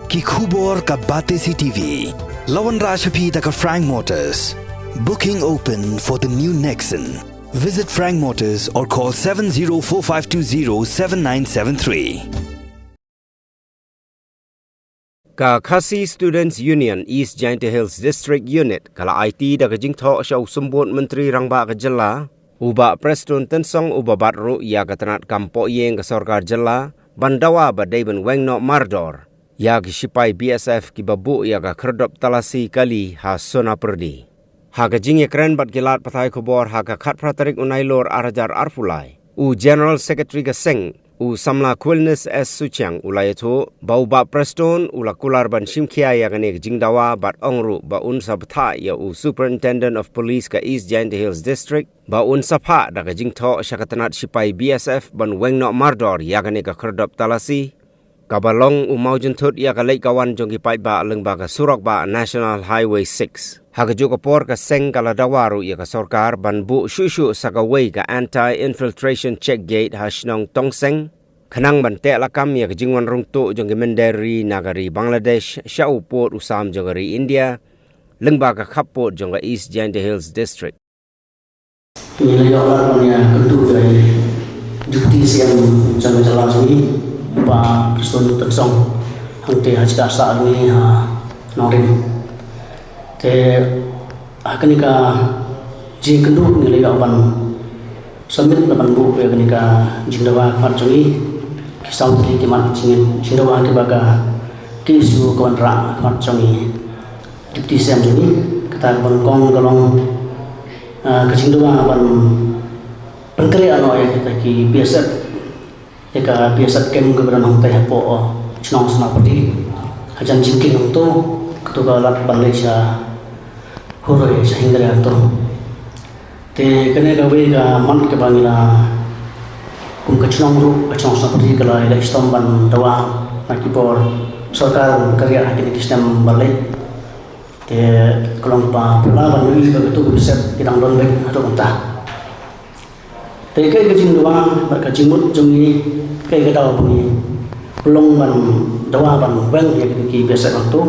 ki khubor ka bate CTV. Lawan Rashaphi taka Frank Motors. Booking open for the new Nexon. Visit Frank Motors or call 7045207973. Ka Khasi Students Union East Giant Hills District Unit kala IT da kajing tho siya usumbot Menteri Rangba ka Jela uba Preston Tensong uba batru ya katanat kampo yeng ka Sarkar Jela bandawa ba Daven Wengno Mardor ya ki sipai BSF ki babu ya ka kerdop talasi kali ha sona perdi ha kajing ekran bat gilat patai kubor ha ka khat pratarik unailor arajar arfulai u General Secretary ka Seng u samla Quilness S Suchang ulayato bau ba Preston ula kular ban simkia ya gane jingdawa bat ongru ba un sabtha ya u Superintendent of Police ka East Giant Hills District ba un sapha da ka jingtho syakatanat sipai BSF ban Wengno Mardor ya gane ka kerdop talasi kabalong u maujentut ya ka lek kawan jongki pai ba leng ba ka surok ba National Highway 6 hagajo ka por ka Seng kala dawaru ya ka Sarkar ban bu shushu sakaway ka anti-infiltration check gate hasnong tongseng kanang bante lakam ya ka jingwan rungtu jongki menderi nagari Bangladesh syau port usam jongari India lengba ka khapot jongka East Giant Hills District. Ini orang punya kedua dari jukti siang jangan jalan sini Pak Preston Tensong hangte hajka saat ini norin te akan ika jing kedua nilai kawan sambil depan bu ya kenika jingdawa khat jungi kisau tli kimat jingin jingdawa ke baga kisu kawan ra khat jungi dipti sem jungi kata bangkong kalong ke jingdawa ban pengkere ano ya kita ki biasa eka biasa kem ke beranong teh po chnong sana pati hajan jingkin untuk ketua lat Malaysia horoi sehingga itu te kene gawe ga man ke bangila kum kachnong ru kachnong seperti kala ila istam ban dawa nakibor sarkar karya hakini sistem balik te kolong pa pula ban wi ga tu bisa kidang don bek atau entah te kai gajing dawa berkacimut jungi kai ga dawa bunyi pelong ban dawa ban weng ya ki biasa waktu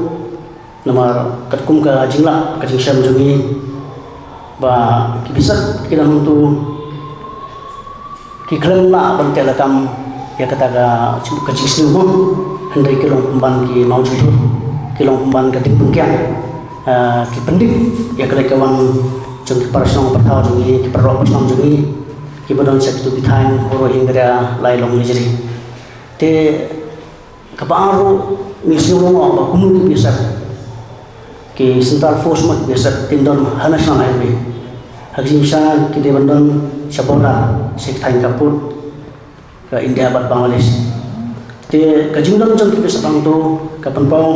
nama katkum ka jingla ka jingsam jungi ba kibisa kita untuk kiklan la ban telakam ya kata ka jingsnu mo hendai kilong pemban ki mau jutu kilong pemban ka ting pungkian ki pendik ya kala kawan jung ki parsong pertau jungi ki perro parsong jungi ki bodon sek tu bithain horo hingra lai long lijri te kabaru misnu mo ba kunu ki bisa ki Central Force mat biasa tindon National Highway hajin sha ki debandon sabora sek thain kaput ke India bat Bangladesh te kajingdon jong ki biasa bang tu kapan pong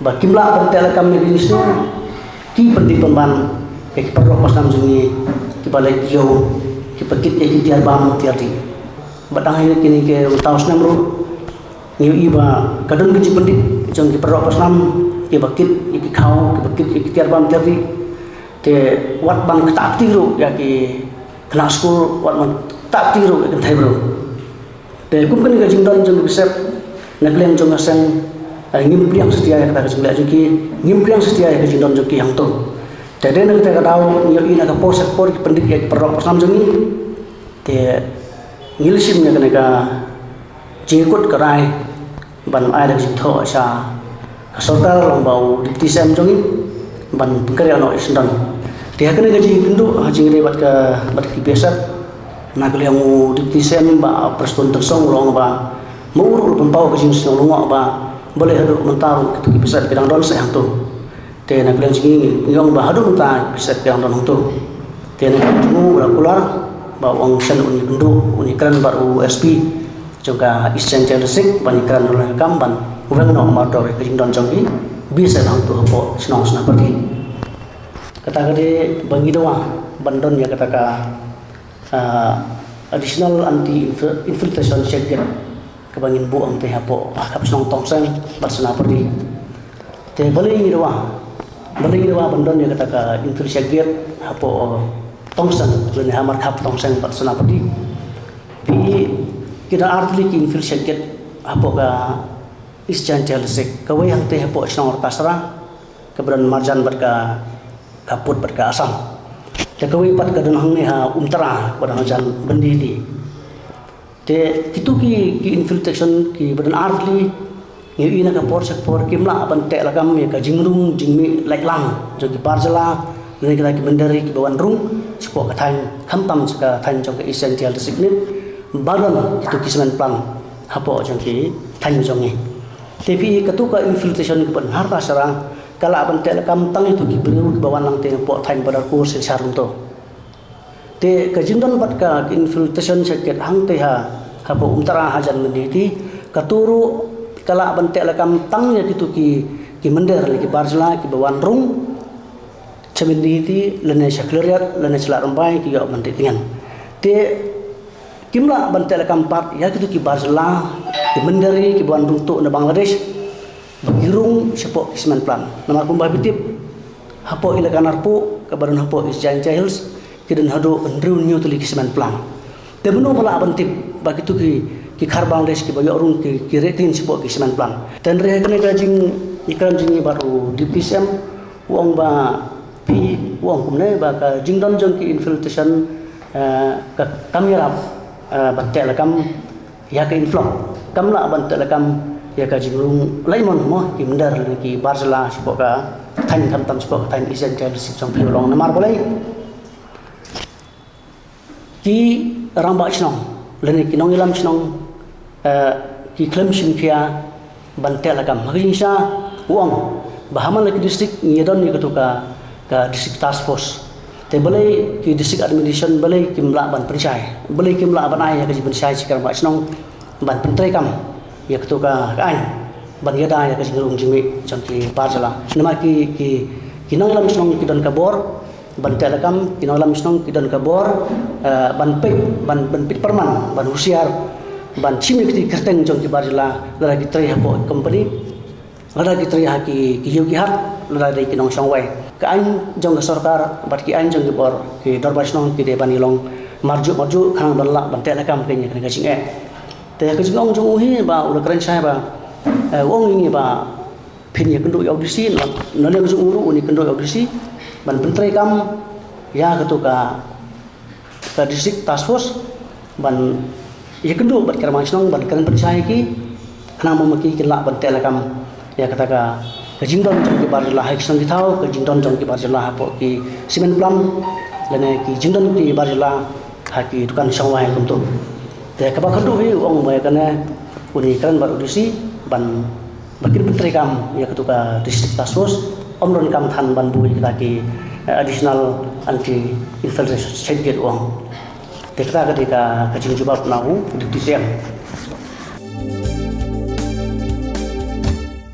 ba kimla ban telekam ni bisnu ki pendi pemban ki perlo pasam jungi ki balai kio ki pakit ki tiar bam tiar di badang ini kini ke utaus namru niu iba kadon ki pendi jong ki perlo pasam ki bakit ki khau ki bakit ki tiar bam tiar di te wat bang tak tiru ya ki kena school wat man tak tiru ya thai bro te kum kan ga jingdon jong bisep naglem jong asang ngimpriang setia ya kata jingla juki ngimpriang setia ya jingdon juki yang tu te den kita ka daw yo ina ka por sek por ki pendik ya perok pasam jongi te ngilsim ya kana ka jingkut karai ban ai da jingtho sa Sarkar long bau dipti sem jongi ban pengkerja no isndon dia kena gaji pindu haji ngere bat ki biasa nagel yang dipti sem ba Preston Tensong long ba mur pempau gaji sing lungo ba boleh hadu mentar kitu ki biasa bidang don seh tu te nagel yang jingi ngong ba hadu mentar biasa bidang don tu te nagel mu kular ba wong sen uni pindu uni kran baru SP juga isen celsik ban kran oleh kamban Urang no motor ke jingdon jongki bisa nang tu po senong sena pergi kata kade bangi doa bandon ya kata ka additional anti infiltration check kebangin bu ang teh po kap senong tongseng bat sena pergi te bali doa bandon ya kata ka infiltration check po tongseng le hamar kap tongseng bat sena pergi pi kita artli ki infiltration check po ka is jantel sik kawai hang teh po chnong kasra keberan marjan berka kaput berka asam te kawai pat ka hang ne ha umtara pada jan bendi di te itu ki infiltration ki badan artli ngi ina ka por sak por kimla ban te lagam ya ka jingrung jingmi like lang jogi parjala ne ka ki bendari ki bawan rung sepo ka thain khampam ka thain jong ka essential designate badan itu kisman plan hapo jong ki thain jong ni tapi ketuka infiltration ke ban harta sarang kala ban te lagam tang itu ki beriu ki bawan lang te po thain badar ko se sarung to te ka jindon bat ka infiltration seket hang te ha hapo umtara hajan menditi katuru kala ban te lagam tang ya kitu ki mender ki barjla ki bawan rung cemenditi lene sakleriat lene selak rambai ki ga menditingan te kimla ban te lagam part ya kitu ki barjla ki menderi ki bawan rung tu na Bangladesh bagirung sepo kisman plan namar kumbah bitip hapo ila kanarpu kabaran hapo is giant hills kidan hado andrew new tuli kisman plan te beno bala ban tip bagi tu ki khar Bangladesh ki bayo rung ki retin sepo kisman plan dan re kene gajing ikram jing baru DPSM uang ba pi uang kumne ba ka jingdon jong ki infiltration ka kamera batte lakam ya ka inflow kamla ban te lakam ya ka jingrung laimon mo ki mendar ki barjala sepo ka thain tam sepo ka thain isen ka sip song pilong namar boleh ki ramba chnong lene ki nong ilam chnong ki klem shinkia bantel agam magisha uang bahaman lagi distrik nyedon ni ketuka ka distrik task force te balai ki distrik administration balai ki mla ban percaya balai ki mla ban ai ya ki percaya sikar ba chnong ban pentrai kam ya ketuka ka ai ban yada ya ki gerung jimi jangki parjala nama ki nong ilam chnong ki don kabor ban telekam kinolam snong kidon kabor ban pit perman ban usiar ban chimik ti kerteng jong ki barjala lara ki tri hapo company lara ki tri ha ki yogi hat lara dei kinong songwai ka an jong ka sarkar bat ki an jong ki bor ki dorba snong ki de ban ilong marju khang ban la ban telekam ke nya ka ching e te ka jong jong hi ba ula kren sai ba wong ni ba phin ya kendo audisi no le jong uru ni kendo audisi ban pentrai kam ya ketuka ka distrik task force ban ya kendo bat kerman snong ban keren percaya ki ana mamaki kila ban telekam ya kataka ka jingdon jong ki barjala hai snong ki thau ka jingdon jong ki barjala hapo ki simen plan lene ki jingdon ki barjala ha ki dukan sawai kum tu te ka ba khandu hi ong mai kana uni keren bar audisi ban bakin pentrai kam ya ketuka distrik task force omron kam than ban bui kita ki additional anti infiltration certificate uang. Kita ketika kecing jubah nahu di TCM